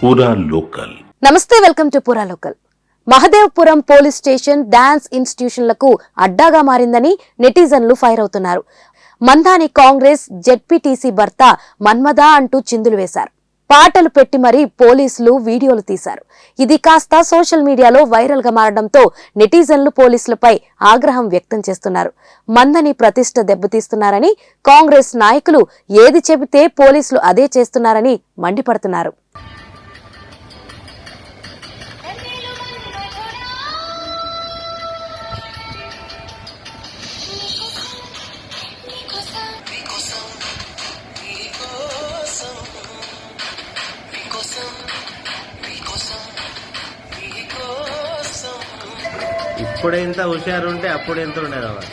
పూరా లోకల్. నమస్తే, welcome to పూరా లోకల్. మహదేవ్పురం పోలీస్ స్టేషన్ డాన్స్ ఇన్స్టిట్యూషన్లకు అడ్డాగా మారిందని నెటిజన్లు ఫైర్ అవుతున్నారు. మందాని కాంగ్రెస్ జెడ్పీటీసీ భర్త మన్మదా అంటూ చిందులు వేశారు. పాటలు పెట్టి మరీ పోలీసులు వీడియోలు తీశారు. ఇది కాస్త సోషల్ మీడియాలో వైరల్ గా మారడంతో నెటిజన్లు పోలీసులపై ఆగ్రహం వ్యక్తం చేస్తున్నారు. మందని ప్రతిష్ట దెబ్బతీస్తున్నారని, కాంగ్రెస్ నాయకులు ఏది చెబితే పోలీసులు అదే చేస్తున్నారని మండిపడుతున్నారు. ఇప్పుడు ఎంత హుషారు ఉంటే అప్పుడు ఎంత ఉండేది అవ్వాలి.